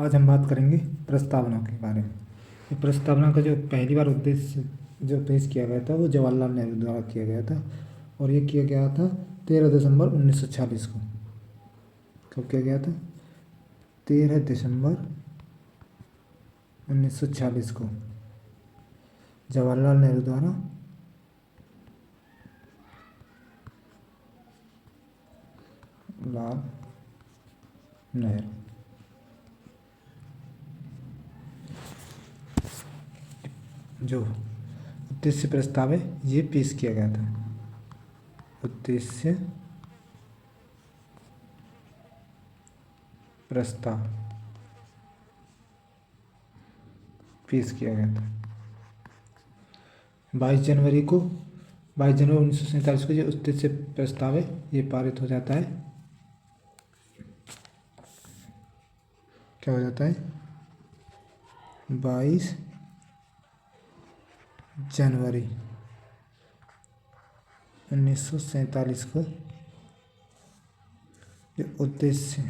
आज हम बात करेंगे प्रस्तावना के बारे में। ये प्रस्तावना का जो पहली बार उद्देश्य जो पेश किया गया था वो जवाहरलाल नेहरू द्वारा किया गया था और ये किया गया था 13 दिसंबर 1946 को। कब किया गया था? 13 दिसंबर 1946 को जवाहरलाल नेहरू द्वारा लाल नेहरू जो उद्देश्य प्रस्ताव है ये पेश किया गया था। उद्देश्य प्रस्ताव पेश किया गया था 22 जनवरी 1947 को। जो उद्देश्य प्रस्ताव है ये पारित हो जाता है। क्या हो जाता है? 22 जनवरी 1947 को जो उद्देश्य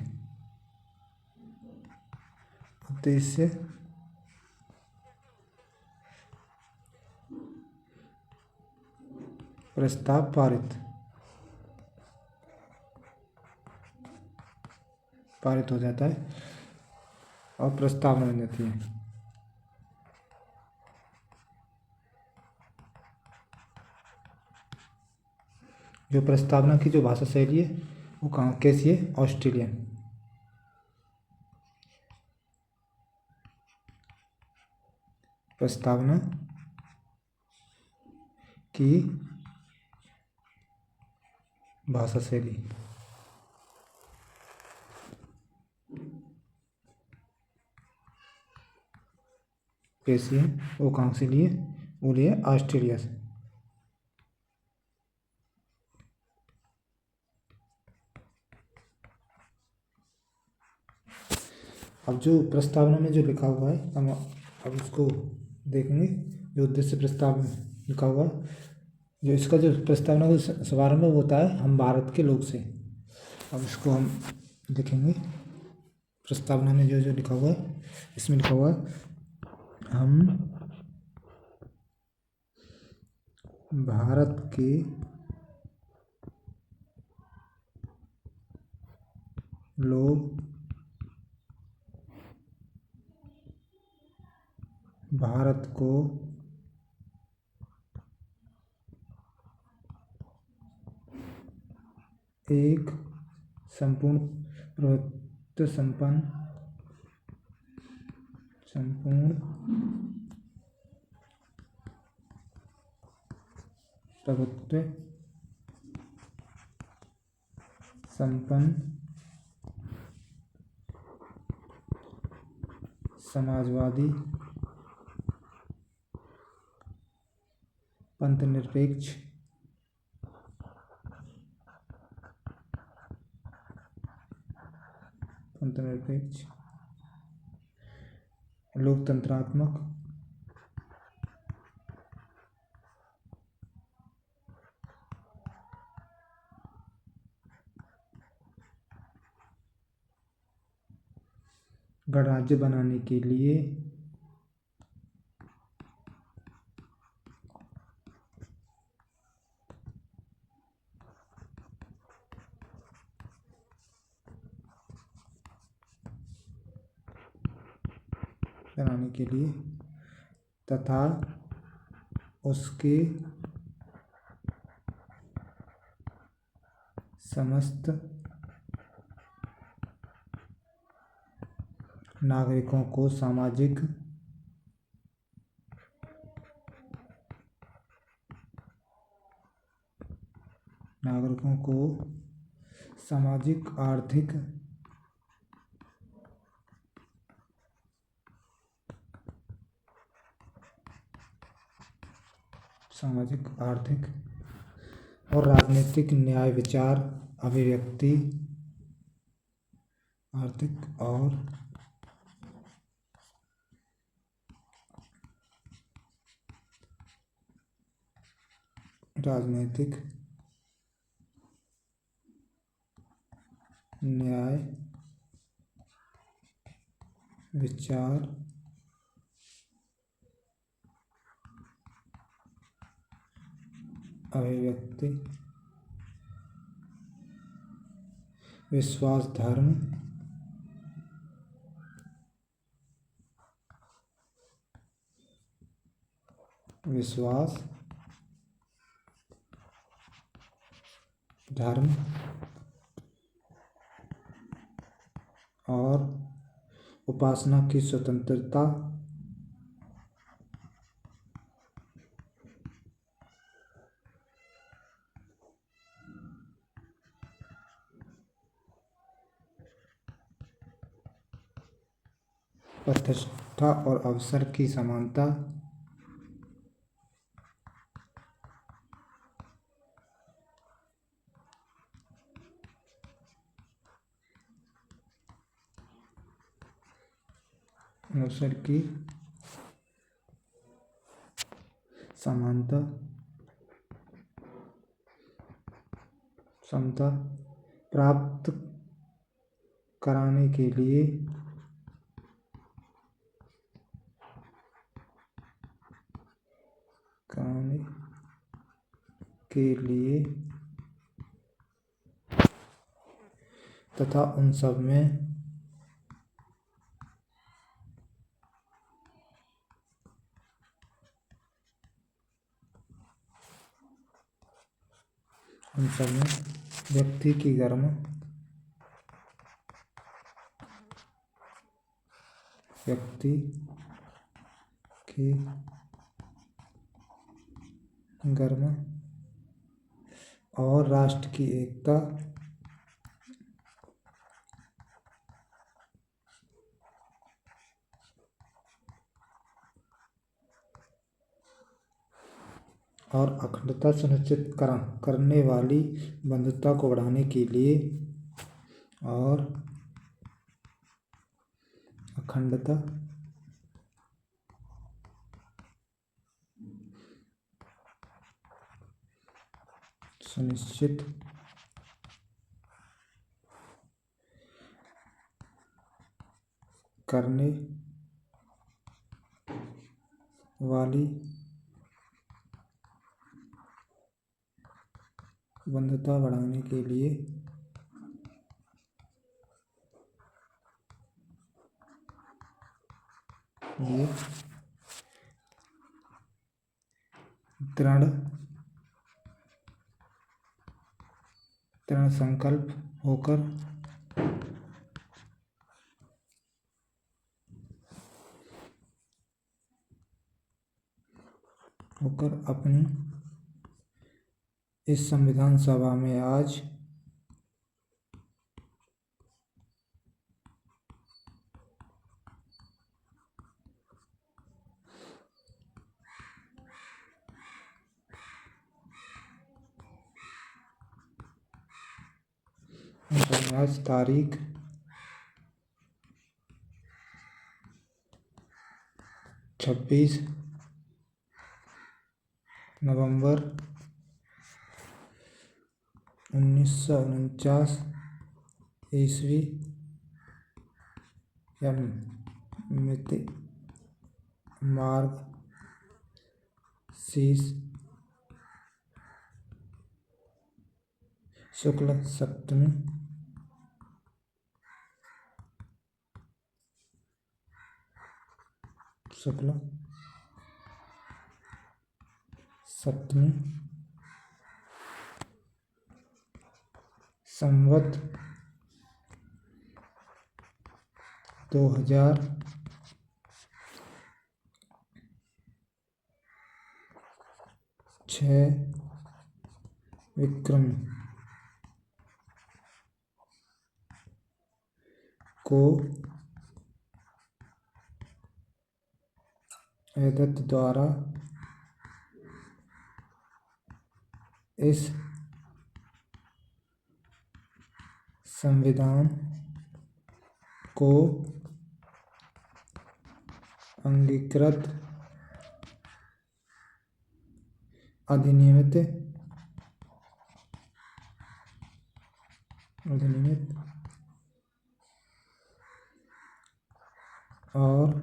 प्रस्ताव पारित हो जाता है और प्रस्तावना बन जाती है। जो प्रस्तावना की जो भाषा शैली है वो कहाँ कैसी है? ऑस्ट्रेलियन। प्रस्तावना की भाषा शैली कैसी है? वो कहाँ से लिए? वो लिए ऑस्ट्रेलिया से। अब जो प्रस्तावना में जो लिखा हुआ है हम अब उसको देखेंगे। जो उद्देश्य प्रस्ताव में लिखा हुआ है, जो इसका जो प्रस्तावना का शुभारंभ होता है हम भारत के लोग से। अब इसको हम देखेंगे। प्रस्तावना में जो जो लिखा हुआ है इसमें लिखा हुआ है हम भारत के लोग भारत को एक संपूर्ण प्रभुत्व संपन्न समाजवादी पंथनिरपेक्ष लोकतंत्रात्मक गणराज्य बनाने के लिए तथा उसके समस्त नागरिकों को सामाजिक आर्थिक और राजनीतिक न्याय विचार अभिव्यक्ति आर्थिक और राजनीतिक न्याय विचार अभिव्यक्ति विश्वास धर्म और उपासना की स्वतंत्रता प्रतिष्ठा और अवसर की समानता अवसर की समानता क्षमता प्राप्त कराने के लिए तथा उन सब में व्यक्ति की गर्म और राष्ट्र की एकता और अखंडता सुनिश्चित करने वाली बंधुता को बढ़ाने के लिए और अखंडता सुनिश्चित करने वाली बंधुता बढ़ाने के लिए दृढ़ संकल्प होकर अपनी इस संविधान सभा में आज तारीख 26 नवंबर 1949 ईस्वी मिति मार्ग शीर्ष शुक्ल सप्तमी संवत 2006 विक्रम को एदत द्वारा इस संविधान को अंगीकृत अधिनियमित और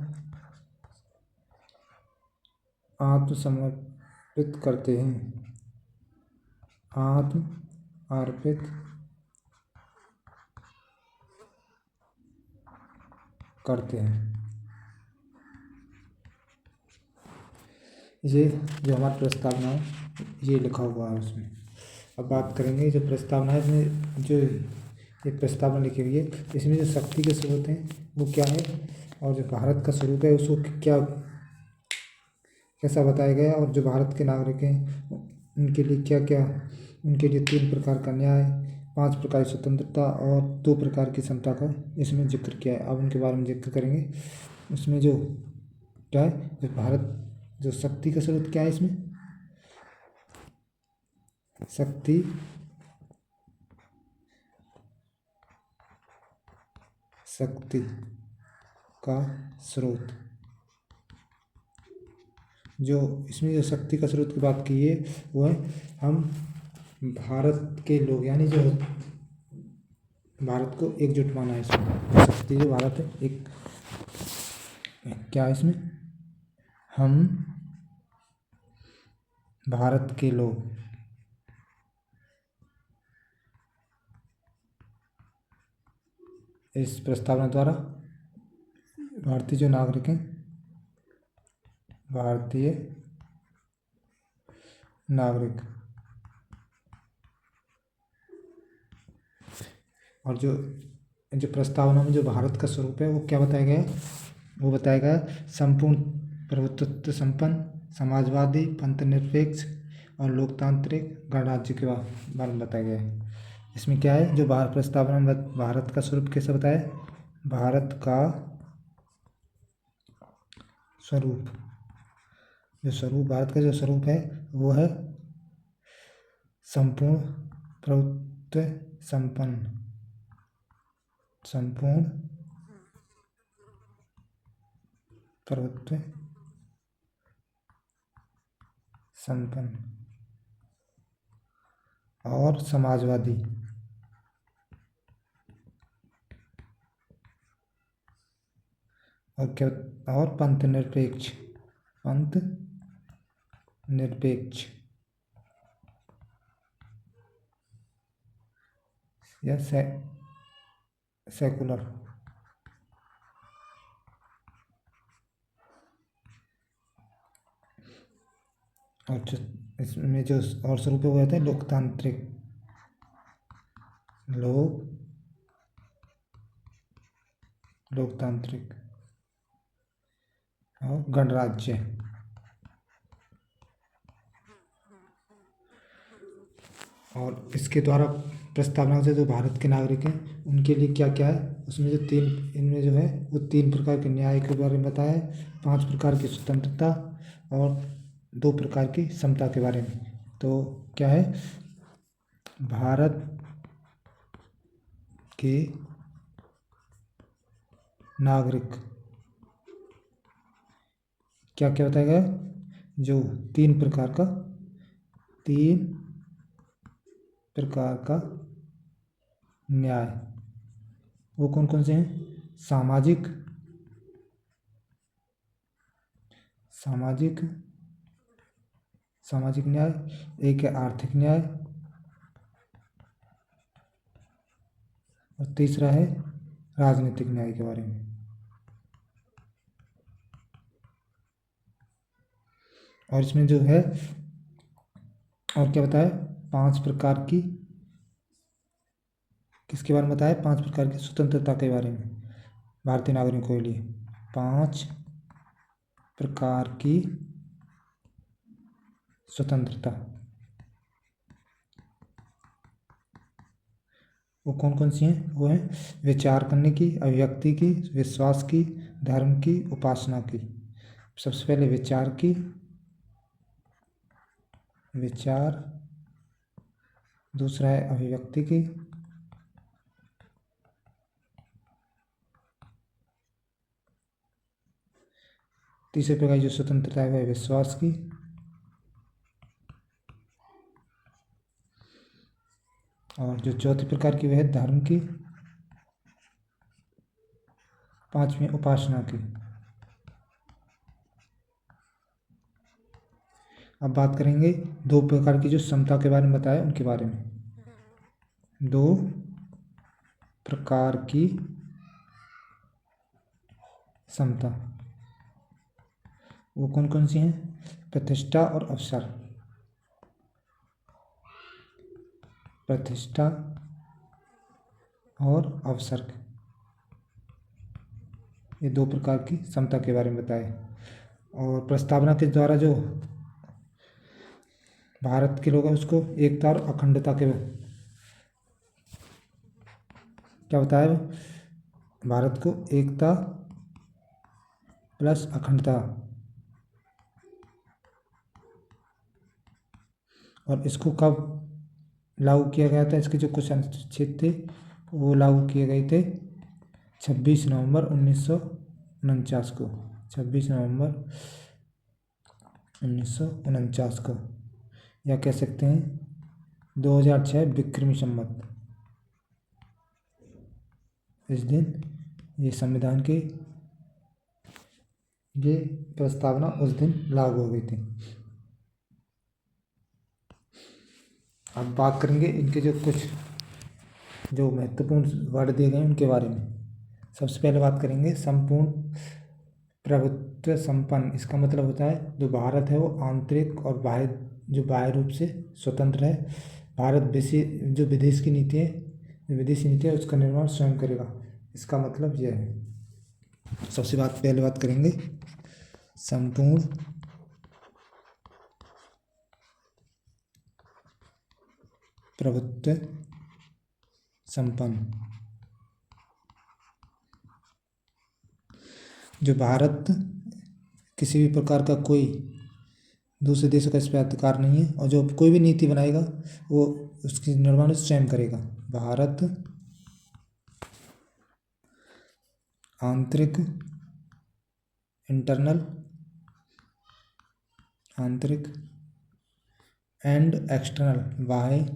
आत्मसमर्पित करते हैं, आत्म अर्पित करते हैं। ये जो हमारी प्रस्तावना है ये लिखा हुआ है उसमें। अब बात करेंगे जो प्रस्तावना है, इसमें जो ये प्रस्तावना लिखी हुई है इसमें जो शक्ति के स्रोत हैं वो क्या है, और जो भारत का स्वरूप है उसको क्या कैसा बताया गया, और जो भारत के नागरिक हैं उनके लिए क्या क्या, उनके लिए 3 प्रकार का न्याय, 5 प्रकार की स्वतंत्रता और 2 प्रकार की समता का इसमें जिक्र किया है। अब उनके बारे में जिक्र करेंगे। उसमें जो क्या है, जो भारत जो शक्ति का स्रोत क्या है इसमें, शक्ति शक्ति का स्रोत, जो इसमें जो शक्ति का स्रोत की बात की है वो है हम भारत के लोग, यानी जो भारत को एकजुट माना है इसमें। शक्ति जो भारत है एक क्या है इसमें, हम भारत के लोग इस प्रस्तावना द्वारा भारतीय जो नागरिक हैं, भारतीय नागरिक, और जो जो प्रस्तावना में जो भारत का स्वरूप है वो क्या बताया गया है, वो बताया गया संपूर्ण प्रभुत्व संपन्न, समाजवादी, पंथनिरपेक्ष और लोकतांत्रिक गणराज्य के बारे में बताया गया है। इसमें क्या है, जो भारत प्रस्तावना में भारत का स्वरूप कैसे बताया, भारत का स्वरूप, जो स्वरूप भारत का जो स्वरूप है वो है संपूर्ण प्रभुत्व संपन्न, संपूर्ण प्रभुत्व संपन्न और समाजवादी, और क्या, और पंथ निरपेक्ष, पंथ निरपेक्ष या सेकुलर। और जो इसमें जो और स्वरूप हो गए थे लोकतांत्रिक, लोकतांत्रिक और गणराज्य। और इसके द्वारा प्रस्तावना से जो भारत के नागरिक हैं उनके लिए क्या क्या है, उसमें जो 3 इनमें जो है वो 3 प्रकार के न्याय के बारे में बताया है, 5 प्रकार की स्वतंत्रता और 2 प्रकार की समता के बारे में। तो क्या है, भारत के नागरिक क्या क्या बताया गया, जो 3 प्रकार का न्याय, वो कौन कौन से हैं, सामाजिक सामाजिक न्याय, एक है आर्थिक न्याय, और तीसरा है राजनीतिक न्याय के बारे में। और इसमें जो है और क्या बताया, 5 प्रकार की, किसके बारे में बताया, 5 प्रकार की स्वतंत्रता के बारे में भारतीय नागरिकों के लिए। 5 प्रकार की स्वतंत्रता, वो कौन कौन सी हैं, वो है विचार करने की, अभिव्यक्ति की, विश्वास की, धर्म की, उपासना की। सबसे पहले विचार, दूसरा है अभिव्यक्ति की, तीसरे प्रकार की जो स्वतंत्रता है वह विश्वास की, और जो चौथी प्रकार की वह है धर्म की, पांचवी उपासना की। अब बात करेंगे दो प्रकार की जो समता के बारे में बताया उनके बारे में। दो प्रकार की समता वो कौन कौन सी हैं? प्रतिष्ठा और अवसर। प्रतिष्ठा और अवसर, ये दो प्रकार की समता के बारे में बताए। और प्रस्तावना के द्वारा जो भारत के लोग हैं उसको एकता और अखंडता के क्या बताया? भारत को एकता प्लस अखंडता, और इसको कब लागू किया गया था? इसके जो कुछ अनुच्छेद थे वो लागू किए गए थे 26 नवंबर 1949 को। 26 नवंबर 1949 को, या कह सकते हैं 2006 विक्रमी संवत। इस दिन ये संविधान के ये प्रस्तावना उस दिन लागू हो गई थी। अब बात करेंगे इनके जो कुछ जो महत्वपूर्ण वर्ड दिए गए हैं उनके बारे में। सबसे पहले बात करेंगे संपूर्ण प्रभुत्व संपन्न। इसका मतलब होता है जो भारत है वो आंतरिक और बाह्य, जो बाह्य रूप से स्वतंत्र है। भारत जो विदेशी नीति है उसका निर्माण स्वयं करेगा। इसका मतलब यह है। सबसे पहले बात करेंगे संपूर्ण प्रभुत्व संपन्न। जो भारत किसी भी प्रकार का कोई दूसरे देशों का इस पर अधिकार नहीं है, और जो कोई भी नीति बनाएगा वो उसकी निर्माण स्वयं करेगा। भारत आंतरिक आंतरिक एंड एक्सटर्नल बाह्य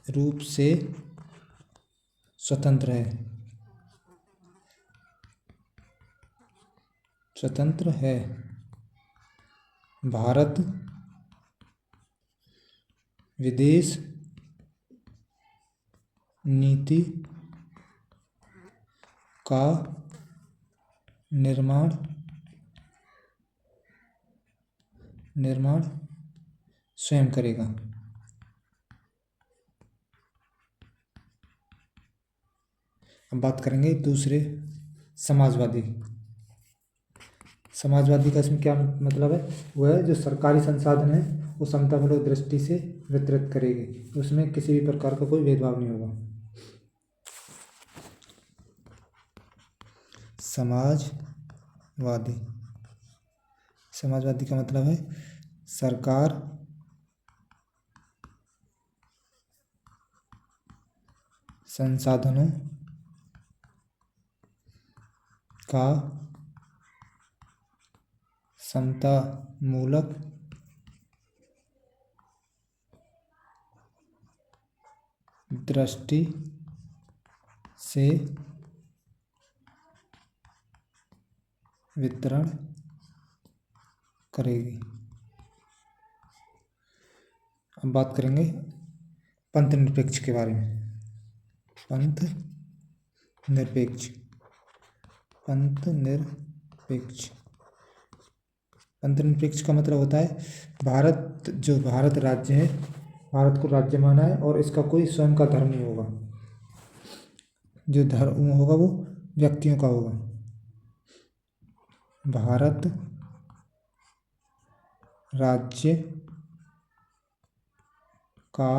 रूप से स्वतंत्र है। भारत विदेश नीति का निर्माण स्वयं करेगा। अब बात करेंगे दूसरे समाजवादी। समाजवादी का इसमें क्या मतलब है? वह जो सरकारी संसाधन है वो समतामूलक दृष्टि से वितरित करेगी, उसमें किसी भी प्रकार का कोई भेदभाव नहीं होगा। समाजवादी का मतलब है सरकार संसाधनों का समतामूलक दृष्टि से वितरण करेगी। अब बात करेंगे पंथ निरपेक्ष के बारे में। पंथ निरपेक्ष का मतलब होता है भारत राज्य है, भारत को राज्य माना है और इसका कोई स्वयं का धर्म नहीं होगा। जो धर्म होगा वो व्यक्तियों का होगा। भारत राज्य का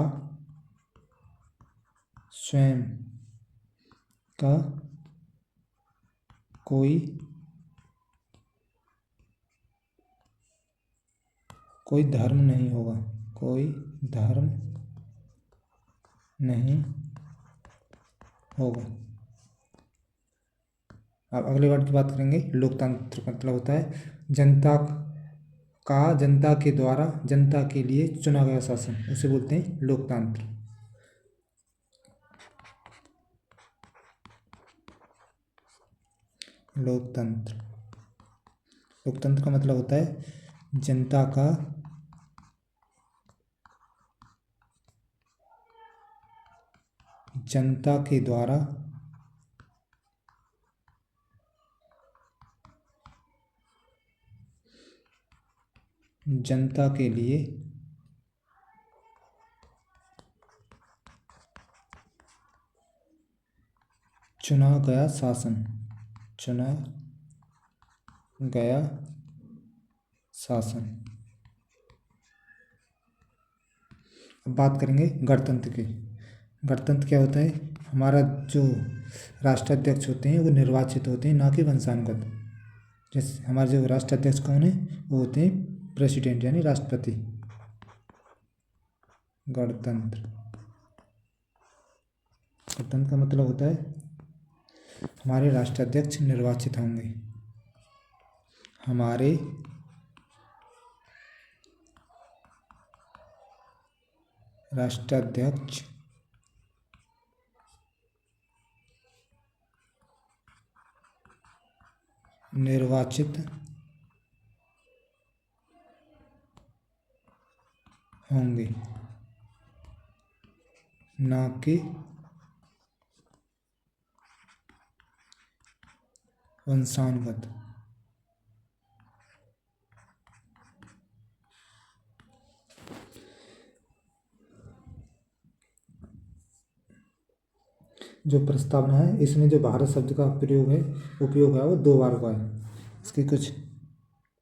स्वयं का कोई धर्म नहीं होगा। अब अगले वर्ड की बात करेंगे। लोकतंत्र का मतलब होता है जनता के द्वारा जनता के लिए चुना गया शासन, उसे बोलते हैं लोकतंत्र। लोकतंत्र। लोकतंत्र का मतलब होता है जनता के द्वारा जनता के लिए चुना गया शासन। अब बात करेंगे गणतंत्र की। गणतंत्र क्या होता है? हमारा जो राष्ट्राध्यक्ष होते हैं वो निर्वाचित होते हैं, ना कि वंशानुगत। जैसे हमारे जो राष्ट्राध्यक्ष कौन है, वो होते हैं प्रेसिडेंट यानी राष्ट्रपति। गणतंत्र का मतलब होता है हमारे राष्ट्राध्यक्ष निर्वाचित होंगे। हमारे राष्ट्राध्यक्ष निर्वाचित होंगे, ना कि वंशानुगत। जो प्रस्तावना है इसमें जो भारत शब्द का उपयोग है वो 2 बार हुआ है। इसकी कुछ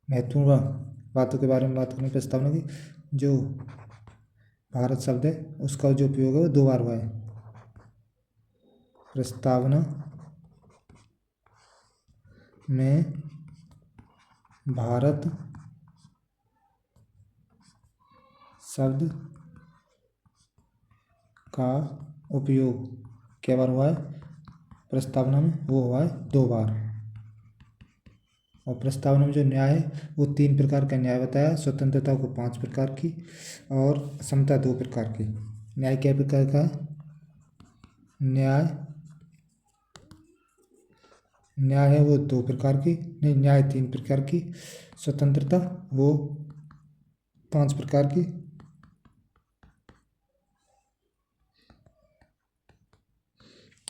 महत्वपूर्ण बातों के बारे में बात करें प्रस्तावना की। जो भारत शब्द है उसका जो उपयोग है वो 2 बार हुआ है। प्रस्तावना में भारत शब्द का उपयोग क्या बार हुआ है? प्रस्तावना में वो हुआ है 2 बार। और प्रस्तावना में जो न्याय है वो 3 प्रकार का न्याय बताया। स्वतंत्रता को 5 प्रकार की और समता 2 प्रकार की। न्याय क्या प्रकार का है? न्याय है वो 2 प्रकार की, नहीं, न्याय 3 प्रकार की। स्वतंत्रता वो 5 प्रकार की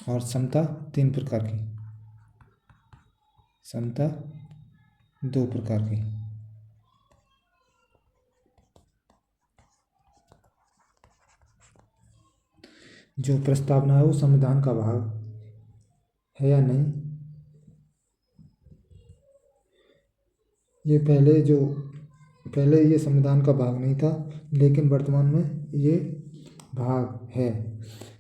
और समता 3 प्रकार की। समता 2 प्रकार की। जो प्रस्तावना है वो संविधान का भाग है या नहीं, ये पहले ये संविधान का भाग नहीं था, लेकिन वर्तमान में ये भाग है।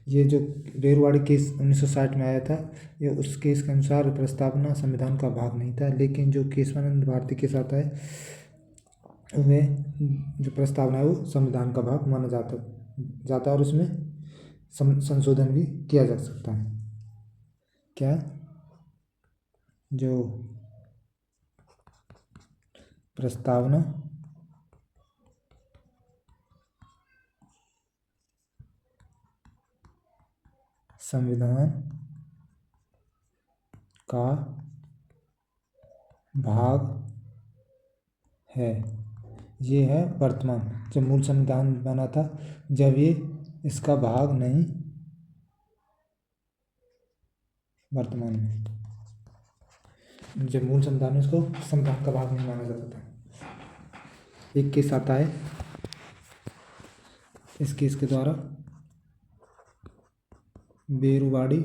ये जो रेलवाड़ी केस 1960 में आया था, ये उस केस के अनुसार प्रस्तावना संविधान का भाग नहीं था, लेकिन जो केशवानंद भारती केस आता है उसमें जो प्रस्तावना है वो संविधान का भाग माना जाता है और उसमें संशोधन भी किया जा सकता है। क्या? जो प्रस्तावना संविधान का भाग है, ये है वर्तमान। जब मूल संविधान बना था जब ये इसका भाग नहीं, वर्तमान में जब मूल संविधान में इसको संविधान का भाग नहीं माना जाता था। एक केस आता है, इस केस के द्वारा बेरुवाड़ी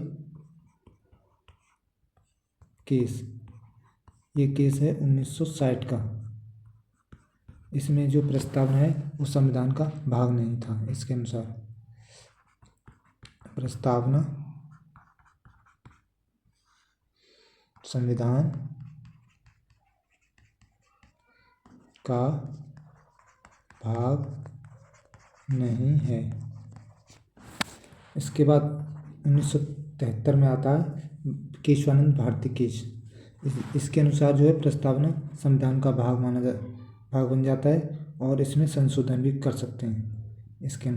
केस, ये केस है 1960 का। इसमें जो प्रस्तावना है वो संविधान का भाग नहीं था। इसके अनुसार प्रस्तावना संविधान का भाग नहीं है। इसके बाद 1973 में आता है केशवानंद भारती केस। इसके अनुसार जो है प्रस्तावना संविधान का भाग बन जाता है और इसमें संशोधन भी कर सकते हैं। इसके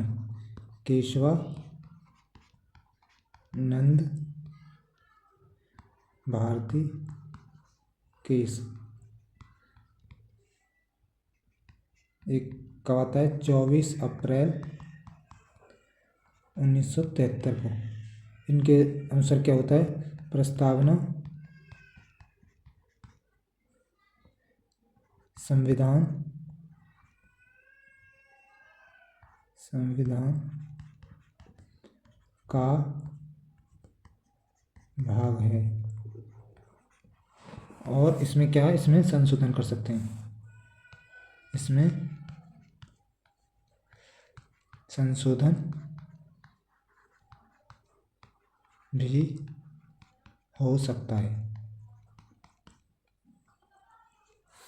केशवानंद भारती केस। एक कब आता है? 24 अप्रैल 1973 को। इनके अनुसार क्या होता है? प्रस्तावना संविधान का भाग है और इसमें क्या है? इसमें संशोधन कर सकते हैं। इसमें संशोधन भी हो सकता है।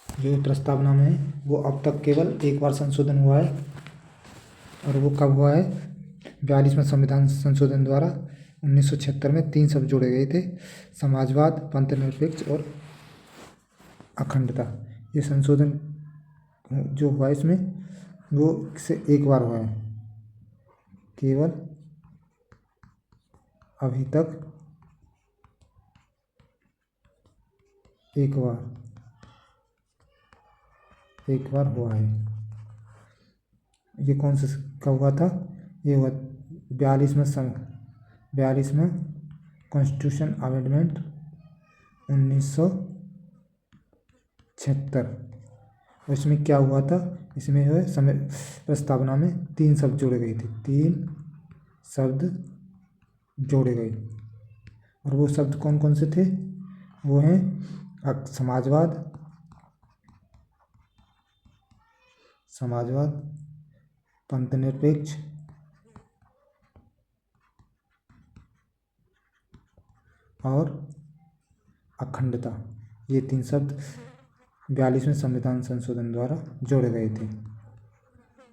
जो प्रस्तावना में है वो अब तक केवल एक बार संशोधन हुआ है और वो कब हुआ है? 42वें संविधान संशोधन द्वारा 1976 में 3 शब्द जोड़े गए थे: समाजवाद, पंथनिरपेक्ष और अखंडता। ये संशोधन जो हुआ है इसमें वो से एक बार हुआ है, केवल अभी तक एक बार हुआ है। ये कौन सा कब हुआ था? ये हुआ 42वें कॉन्स्टिट्यूशन अमेंडमेंट 1976। और इसमें क्या हुआ था? इसमें जो है समय प्रस्तावना में 3 शब्द जोड़े गए थे। 3 शब्द जोड़े गए और वो शब्द कौन कौन से थे? वो हैं समाजवाद, पंथनिरपेक्ष और अखंडता। ये 3 शब्द 42वें संविधान संशोधन द्वारा जोड़े गए थे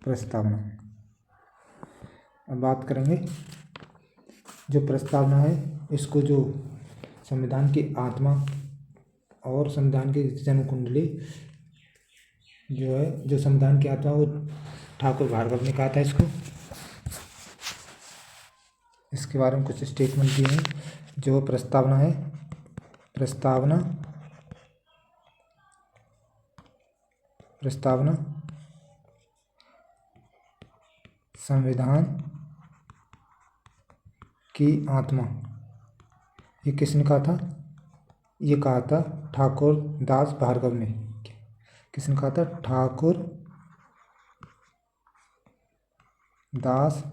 प्रस्तावना। अब बात करेंगे जो प्रस्तावना है इसको जो संविधान की आत्मा और संविधान की जन्म कुंडली जो है, जो संविधान की आत्मा वो ठाकुर भार्गव ने कहा था। इसके बारे में कुछ स्टेटमेंट दिए हैं। जो प्रस्तावना है, प्रस्तावना संविधान की आत्मा, ये किसने कहा था? ये कहा था ठाकुर दास भार्गव ने। किसने कहा था? ठाकुर दास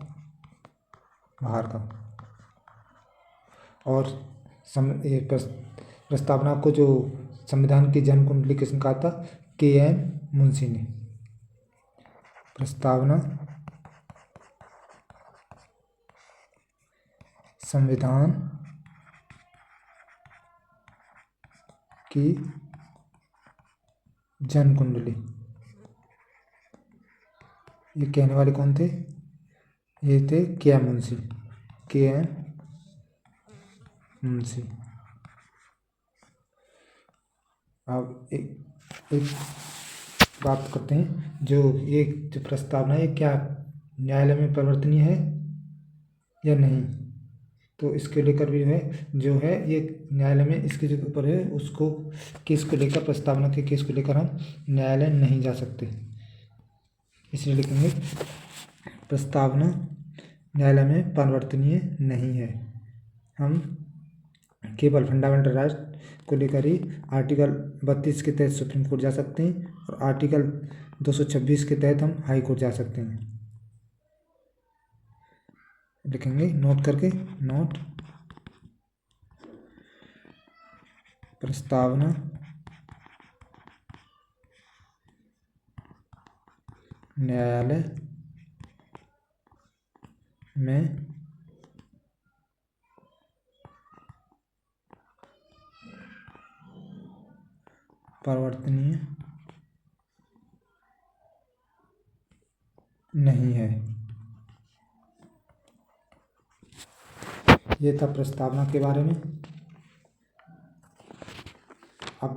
भार्गव। और प्रस्तावना को जो संविधान की जन्म कुंडली किसने कहा था? KM मुंशी ने। प्रस्तावना संविधान की जन्म कुंडली, ये कहने वाले कौन थे? ये थे KM मुंशी। अब एक बात करते हैं, जो प्रस्तावना है क्या न्यायालय में परिवर्तनीय है या नहीं? तो इसके लेकर भी जो है ये न्यायालय में इसके जो ऊपर है उसको केस को लेकर, प्रस्तावना के केस को लेकर हम न्यायालय नहीं जा सकते। इसलिए लिखेंगे प्रस्तावना न्यायालय में परिवर्तनीय नहीं है। हम केवल फंडामेंटल राइट को लेकर ही आर्टिकल 32 के तहत सुप्रीम कोर्ट जा सकते हैं और आर्टिकल 226 के तहत हम हाई कोर्ट जा सकते हैं। लिखेंगे नोट करके, नोट प्रस्तावना न्यायालय में परिवर्तनीय नहीं है। ये था प्रस्तावना के बारे में। अब